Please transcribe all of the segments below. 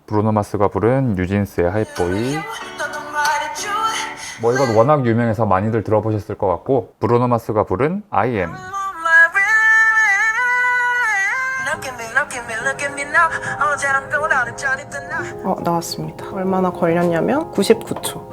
브루노 마스가 부른 뉴진스의 하이보이. 뭐 이건 워낙 유명해서 많이들 들어보셨을 것 같고, 브루노 마스가 부른 I am. 나왔습니다. 얼마나 걸렸냐면 99초.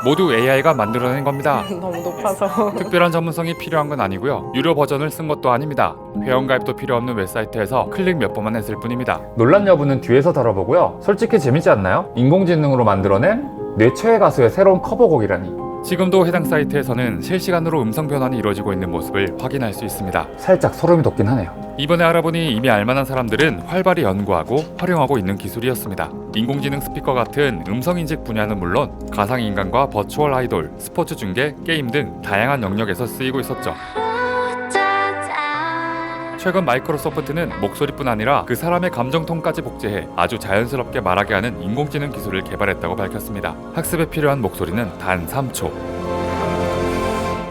모두 AI가 만들어낸 겁니다. 너무 높아서. 특별한 전문성이 필요한 건 아니고요. 유료 버전을 쓴 것도 아닙니다. 회원가입도 필요 없는 웹사이트에서 클릭 몇 번만 했을 뿐입니다. 논란 여부는 뒤에서 다뤄보고요. 솔직히 재밌지 않나요? 인공지능으로 만들어낸 뇌초의 가수의 새로운 커버곡이라니. 지금도 해당 사이트에서는 실시간으로 음성 변환이 이루어지고 있는 모습을 확인할 수 있습니다. 살짝 소름이 돋긴 하네요. 이번에 알아보니 이미 알만한 사람들은 활발히 연구하고 활용하고 있는 기술이었습니다. 인공지능 스피커 같은 음성인식 분야는 물론 가상인간과 버추얼 아이돌, 스포츠 중계, 게임 등 다양한 영역에서 쓰이고 있었죠. 최근 마이크로소프트는 목소리뿐 아니라 그 사람의 감정톤까지 복제해 아주 자연스럽게 말하게 하는 인공지능 기술을 개발했다고 밝혔습니다. 학습에 필요한 목소리는 단 3초.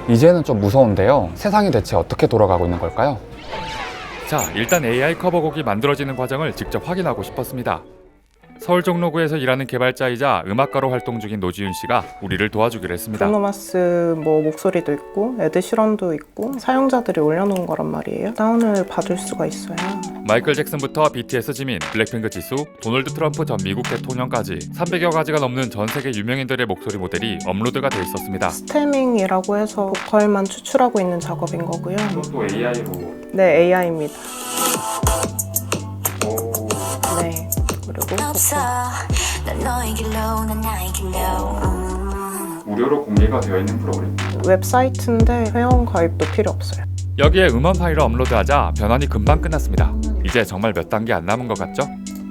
이제는 좀 무서운데요. 세상이 대체 어떻게 돌아가고 있는 걸까요? 자, 일단 AI 커버곡이 만들어지는 과정을 직접 확인하고 싶었습니다. 서울 종로구에서 일하는 개발자이자 음악가로 활동 중인 노지윤 씨가 우리를 도와주기로 했습니다. 브루노 마스 목소리도 있고 에드 시런도 있고 사용자들이 올려놓은 거란 말이에요. 다운을 받을 수가 있어요. 마이클 잭슨부터 BTS 지민, 블랙핑크 지수, 도널드 트럼프 전 미국 대통령까지 300여 가지가 넘는 전 세계 유명인들의 목소리 모델이 업로드가 돼 있었습니다. 스태밍이라고 해서 보컬만 추출하고 있는 작업인 거고요. 이것도 AI로? 네, AI입니다. 네. 그리고 무료로 공개가 되어 있는 프로그램. 웹사이트인데 회원 가입도 필요 없어요. 여기에 음원 파일을 업로드하자 변환이 금방 끝났습니다. 이제 정말 몇 단계 안 남은 것 같죠?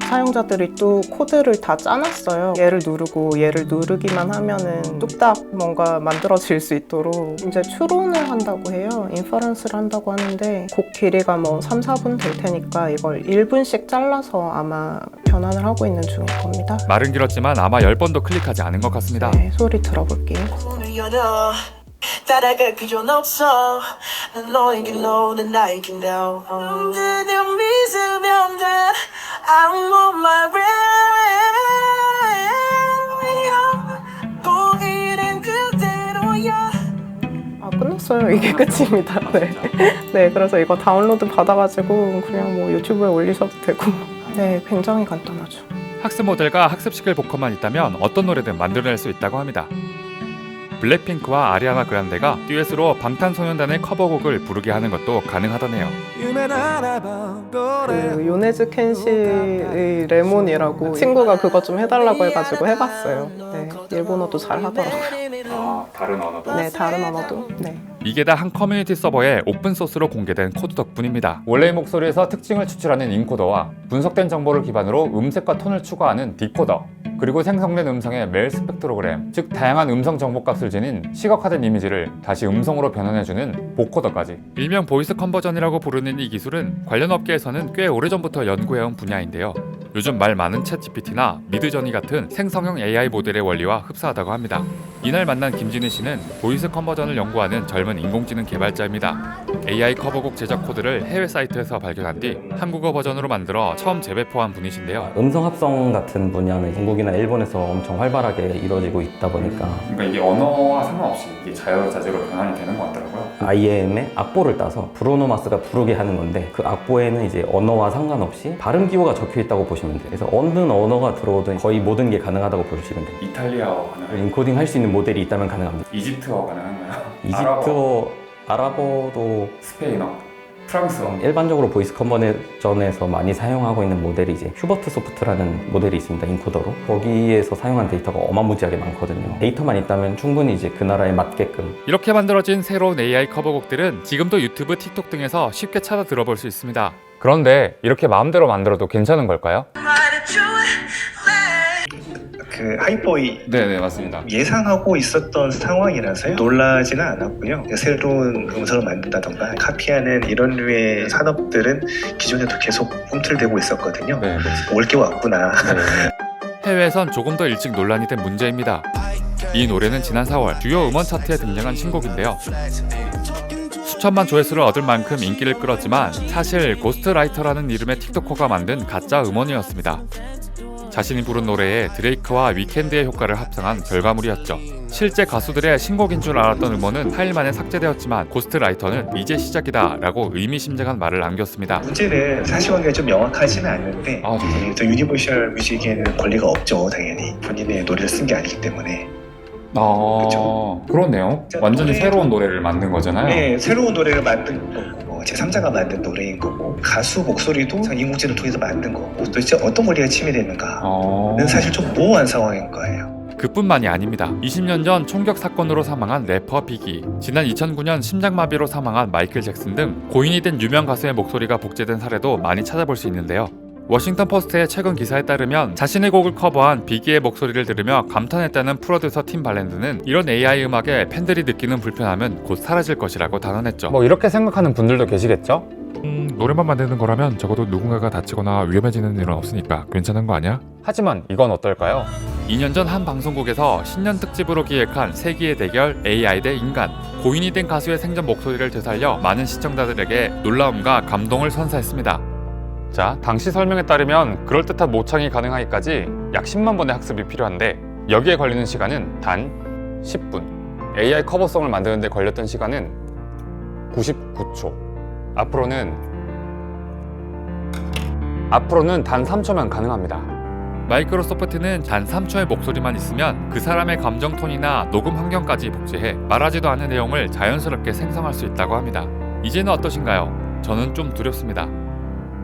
사용자들이 또 코드를 다 짜놨어요. 얘를 누르고 얘를 누르기만 하면은 뚝딱 뭔가 만들어질 수 있도록 이제 추론을 한다고 해요. 인퍼런스를 한다고 하는데 곡 길이가 뭐 3, 4분 될 테니까 이걸 1분씩 잘라서 아마 변환을 하고 있는 중일 겁니다. 말은 길었지만 아마 10번도 클릭하지 않은 것 같습니다. 네, 소리 들어볼게요. 따라갈 필요는 없어. 난 너에게 너는 나에게 너. 그냥 믿으면 돼. I'm on my way. 보이는 그대로야. 끝났어요. 이게 끝입니다. 네. 네, 그래서 이거 다운로드 받아가지고 그냥 뭐 유튜브에 올리셔도 되고. 네, 굉장히 간단하죠. 학습 모델과 학습시킬 보컬만 있다면 어떤 노래든 만들어낼 수 있다고 합니다. 블랙핑크와 아리아나 그란데가 듀엣으로 방탄소년단의 커버곡을 부르게 하는 것도 가능하다네요. 그 요네즈 켄시의 레몬이라고 친구가 그거 좀 해달라고 해가지고 해봤어요. 네, 일본어도 잘 하더라고요. 아, 다른 언어도? 네, 다른 언어도. 네. 이게 다 한 커뮤니티 서버에 오픈소스로 공개된 코드 덕분입니다. 원래의 목소리에서 특징을 추출하는 인코더와 분석된 정보를 기반으로 음색과 톤을 추가하는 디코더, 그리고 생성된 음성의 멜 스펙트로그램, 즉 다양한 음성 정보값을 지닌 시각화된 이미지를 다시 음성으로 변환해주는 보코더까지. 일명 보이스 컨버전이라고 부르는 이 기술은 관련 업계에서는 꽤 오래전부터 연구해온 분야인데요. 요즘 말 많은 챗 GPT나 미드저니 같은 생성형 AI 모델의 원리와 흡사하다고 합니다. 이날 만난 김진희 씨는 보이스 컨버전을 연구하는 젊은 인공지능 개발자입니다. AI 커버곡 제작 코드를 해외 사이트에서 발견한 뒤 한국어 버전으로 만들어 처음 재배포한 분이신데요. 음성 합성 같은 분야는 중국이나 일본에서 엄청 활발하게 이루어지고 있다 보니까 그러니까 이게 언어와 상관없이 이게 자유자재로 변환이 되는 것 같더라고요. IM의 악보를 따서 브루노 마스가 부르게 하는 건데 그 악보에는 이제 언어와 상관없이 발음 기호가 적혀 있다고 보시면 돼요. 그래서 어느 언어가 들어오든 거의 모든 게 가능하다고 보시면 돼요. 이탈리아어 가능해요? 인코딩 할 수 있는 모델이 있다면 가능합니다. 이집트어 가능한가요? 이집트어, 아랍어도 스페인어? 프랑스어? 일반적으로 보이스 컨버전에서 많이 사용하고 있는 모델이 이제 휴버트 소프트라는 모델이 있습니다. 인코더로. 거기에서 사용한 데이터가 어마무지하게 많거든요. 데이터만 있다면 충분히 이제 그 나라에 맞게끔. 이렇게 만들어진 새로운 AI 커버곡들은 지금도 유튜브, 틱톡 등에서 쉽게 찾아 들어볼 수 있습니다. 그런데 이렇게 마음대로 만들어도 괜찮은 걸까요? 그 하이보이 네네, 맞습니다. 예상하고 있었던 상황이라서요. 놀라지는 않았고요. 새로운 음성을 만든다던가 카피하는 이런 류의 산업들은 기존에도 계속 꿈틀대고 있었거든요. 네, 올 게 왔구나. 해외에선 조금 더 일찍 논란이 된 문제입니다. 이 노래는 지난 4월 주요 음원 차트에 등장한 신곡인데요. 수천만 조회수를 얻을 만큼 인기를 끌었지만 사실 고스트라이터라는 이름의 틱톡커가 만든 가짜 음원이었습니다. 자신이 부른 노래에 드레이크와 위켄드의 효과를 합성한 결과물이었죠. 실제 가수들의 신곡인 줄 알았던 음원은 4일 만에 삭제되었지만 고스트라이터는 이제 시작이다 라고 의미심장한 말을 남겼습니다. 문제는 사실관계가 좀 명확하지는 않는데 아, 정말요? 또 유니버셜 뮤직에는 권리가 없죠. 당연히 본인의 노래를 쓴 게 아니기 때문에. 그쵸? 그렇네요. 완전히 새로운 노래를 만든 거잖아요. 네, 새로운 노래를 만든 거고 제3자가 만든 노래인 거고 가수 목소리도 인공지능을 통해서 만든 거고 도대체 어떤 권리가 침해되는가는 사실 좀 모호한 상황인 거예요. 그뿐만이 아닙니다. 20년 전 총격 사건으로 사망한 래퍼 비기, 지난 2009년 심장마비로 사망한 마이클 잭슨 등 고인이 된 유명 가수의 목소리가 복제된 사례도 많이 찾아볼 수 있는데요. 워싱턴 포스트의 최근 기사에 따르면 자신의 곡을 커버한 비기의 목소리를 들으며 감탄했다는 프로듀서 팀 발랜드는 이런 AI 음악에 팬들이 느끼는 불편함은 곧 사라질 것이라고 단언했죠. 뭐 이렇게 생각하는 분들도 계시겠죠? 노래만 만드는 거라면 적어도 누군가가 다치거나 위험해지는 일은 없으니까 괜찮은 거 아니야? 하지만 이건 어떨까요? 2년 전 한 방송국에서 신년 특집으로 기획한 세기의 대결 AI 대 인간, 고인이 된 가수의 생전 목소리를 되살려 많은 시청자들에게 놀라움과 감동을 선사했습니다. 자, 당시 설명에 따르면 그럴듯한 모창이 가능하기까지 약 10만 번의 학습이 필요한데 여기에 걸리는 시간은 단 10분. AI 커버송을 만드는 데 걸렸던 시간은 99초. 앞으로는 단 3초면 가능합니다. 마이크로소프트는 단 3초의 목소리만 있으면 그 사람의 감정 톤이나 녹음 환경까지 복제해 말하지도 않은 내용을 자연스럽게 생성할 수 있다고 합니다. 이제는 어떠신가요? 저는 좀 두렵습니다.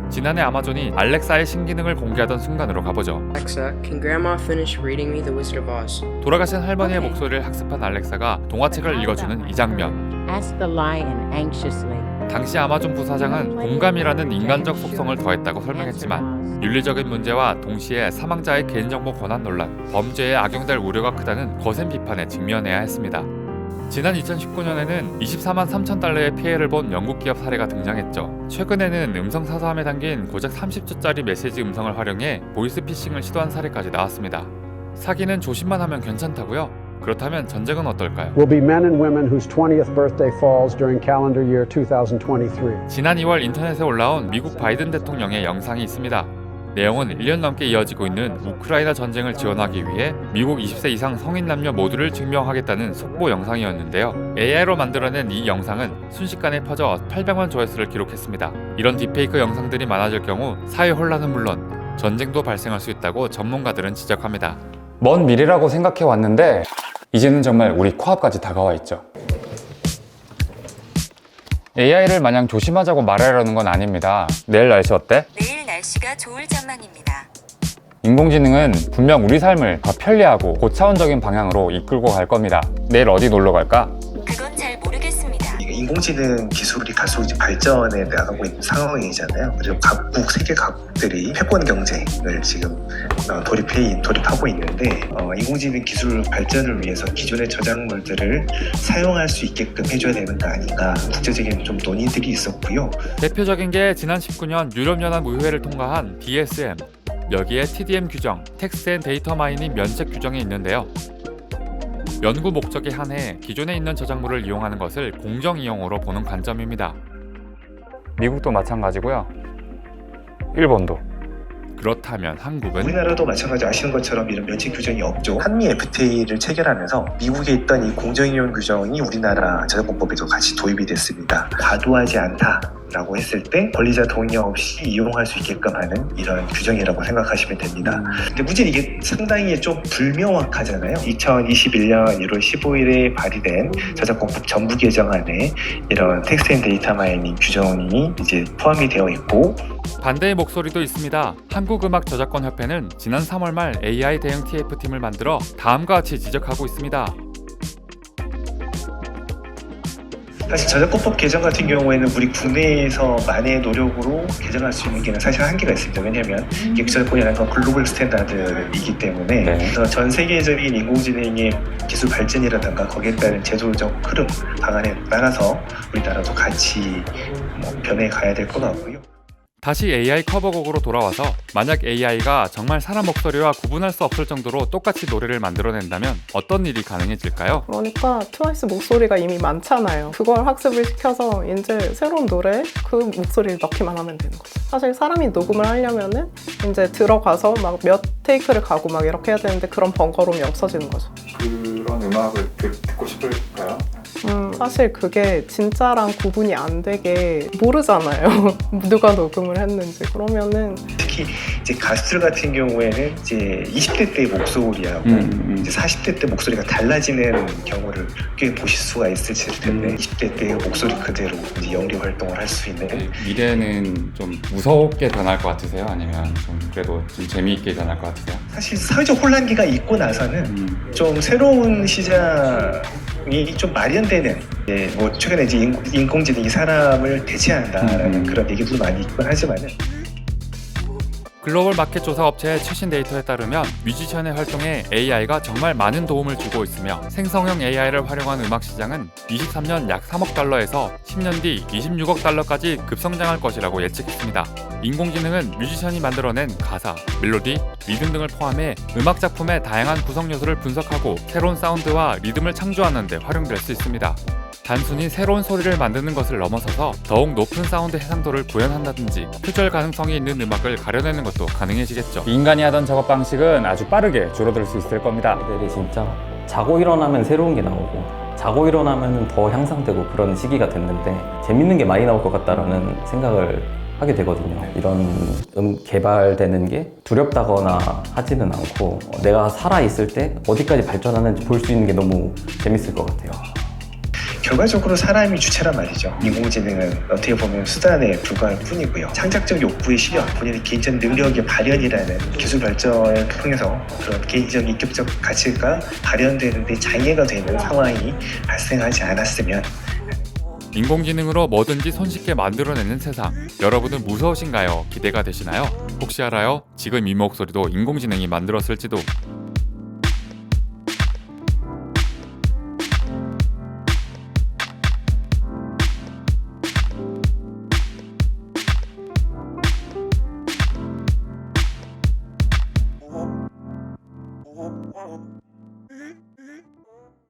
지난해 아마존이 알렉사의 신기능을 공개하던 순간으로 가보죠. Alexa, can Grandma finish reading me The Wizard of Oz? 돌아가신 할머니의 목소리를 학습한 알렉사가 동화책을 읽어주는 이 장면. Asked the lion anxiously. 당시 아마존 부사장은 공감이라는 인간적 속성을 더했다고 설명했지만 윤리적인 문제와 동시에 사망자의 개인정보 권한 논란, 범죄에 악용될 우려가 크다는 거센 비판에 직면해야 했습니다. 지난 2019년에는 24만 3천 달러의 피해를 본 영국 기업 사례가 등장했죠. 최근에는 음성 사서함에 담긴 고작 30초짜리 메시지 음성을 활용해 보이스피싱을 시도한 사례까지 나왔습니다. 사기는 조심만 하면 괜찮다고요? 그렇다면 전쟁은 어떨까요? will be men and women whose 20th birthday falls during calendar year 2023. 지난 2월 인터넷에 올라온 미국 바이든 대통령의 영상이 있습니다. 내용은 1년 넘게 이어지고 있는 우크라이나 전쟁을 지원하기 위해 미국 20세 이상 성인 남녀 모두를 증명하겠다는 속보 영상이었는데요. AI로 만들어낸 이 영상은 순식간에 퍼져 800만 조회수를 기록했습니다. 이런 딥페이크 영상들이 많아질 경우 사회 혼란은 물론 전쟁도 발생할 수 있다고 전문가들은 지적합니다. 먼 미래라고 생각해 왔는데 이제는 정말 우리 코앞까지 다가와 있죠. AI를 마냥 조심하자고 말하려는 건 아닙니다. 내일 날씨 어때? 내일 날씨가 좋을 전망입니다. 인공지능은 분명 우리 삶을 더 편리하고 고차원적인 방향으로 이끌고 갈 겁니다. 내일 어디 놀러 갈까? 그건 잘 모르겠습니다. 인공지능 기술이 갈수록 이제 발전해 나가고 있는 상황이잖아요. 그리고 세계 각국들이 패권 경쟁을 지금 돌입하고 있는데 인공지능 기술 발전을 위해서 기존의 저작물들을 사용할 수 있게끔 해줘야 되는 거 아닌가 국제적인 좀 논의들이 있었고요. 대표적인 게 지난 19년 유럽연합 의회를 통과한 DSM. 여기에 TDM 규정, 텍스트 앤 데이터 마이닝 면책 규정이 있는데요. 연구 목적에 한해 기존에 있는 저작물을 이용하는 것을 공정 이용으로 보는 관점입니다. 미국도 마찬가지고요. 일본도. 그렇다면 한국은? 우리나라도 마찬가지 아시는 것처럼 이런 면책 규정이 없죠. 한미 FTA를 체결하면서 미국에 있던 이 공정이용 규정이 우리나라 저작권법에도 같이 도입이 됐습니다. 과도하지 않다라고 했을 때 권리자 동의 없이 이용할 수 있게끔 하는 이런 규정이라고 생각하시면 됩니다. 근데 문제는 이게 상당히 좀 불명확하잖아요. 2021년 1월 15일에 발의된 저작권법 전부 개정안에 이런 텍스트 앤 데이터 마이닝 규정이 이제 포함이 되어 있고 반대의 목소리도 있습니다. 한국음악저작권협회는 지난 3월 말 AI 대응 TF팀을 만들어 다음과 같이 지적하고 있습니다. 사실 저작권법 개정 같은 경우에는 우리 국내에서만의 노력으로 개정할 수 있는 게 사실 한계가 있습니다. 왜냐하면 이게 저작권이라는 건 글로벌 스탠다드이기 때문에 그래서 전 세계적인 인공지능의 기술 발전이라든가 거기에 따른 제도적 흐름, 방안에 따라서 우리나라도 같이 변해 가야 될 것 같고요. 다시 AI 커버곡으로 돌아와서 만약 AI가 정말 사람 목소리와 구분할 수 없을 정도로 똑같이 노래를 만들어낸다면 어떤 일이 가능해질까요? 그러니까 트와이스 목소리가 이미 많잖아요. 그걸 학습을 시켜서 이제 새로운 노래에 그 목소리를 넣기만 하면 되는 거죠. 사실 사람이 녹음을 하려면은 이제 들어가서 막 몇 테이크를 가고 막 이렇게 해야 되는데 그런 번거로움이 없어지는 거죠. 그런 음악을 듣고 싶을까요? 사실 그게 진짜랑 구분이 안 되게 모르잖아요. 누가 녹음을 했는지. 그러면은 특히 이제 가수들 같은 경우에는 이제 20대 때의 목소리하고 이제 40대 때 목소리가 달라지는 경우를 꽤 보실 수가 있을 텐데 20대 때의 목소리 그대로 이제 영리 활동을 할 수 있는 미래는 좀 무섭게 변할 것 같으세요? 아니면 좀 그래도 좀 재미있게 변할 것 같으세요? 사실 사회적 혼란기가 있고 나서는 좀 새로운 시장이 좀 마련되는 뭐 최근에 이제 인공지능이 사람을 대체한다라는 그런 얘기도 많이 있긴 하지만은 글로벌 마켓 조사 업체의 최신 데이터에 따르면 뮤지션의 활동에 AI가 정말 많은 도움을 주고 있으며 생성형 AI를 활용한 음악 시장은 23년 약 3억 달러에서 10년 뒤 26억 달러까지 급성장할 것이라고 예측했습니다. 인공지능은 뮤지션이 만들어낸 가사, 멜로디, 리듬 등을 포함해 음악 작품의 다양한 구성 요소를 분석하고 새로운 사운드와 리듬을 창조하는 데 활용될 수 있습니다. 단순히 새로운 소리를 만드는 것을 넘어서서 더욱 높은 사운드 해상도를 구현한다든지 표절 가능성이 있는 음악을 가려내는 것도 가능해지겠죠. 인간이 하던 작업 방식은 아주 빠르게 줄어들 수 있을 겁니다. 애들이 진짜 자고 일어나면 새로운 게 나오고 자고 일어나면 더 향상되고 그런 시기가 됐는데 재밌는 게 많이 나올 것 같다라는 생각을 하게 되거든요. 이런 개발되는 게 두렵다거나 하지는 않고 내가 살아있을 때 어디까지 발전하는지 볼 수 있는 게 너무 재밌을 것 같아요. 결과적으로 사람이 주체란 말이죠. 인공지능은 어떻게 보면 수단에 불과할 뿐이고요. 창작적 욕구의 실현, 본인의 개인적 능력의 발현이라는 기술 발전을 통해서 그런 개인적 인격적 가치가 발현되는 데 장애가 되는 상황이 발생하지 않았으면 인공지능으로 뭐든지 손쉽게 만들어내는 세상, 여러분은 무서우신가요? 기대가 되시나요? 혹시 알아요? 지금 이 목소리도 인공지능이 만들었을지도. Oh,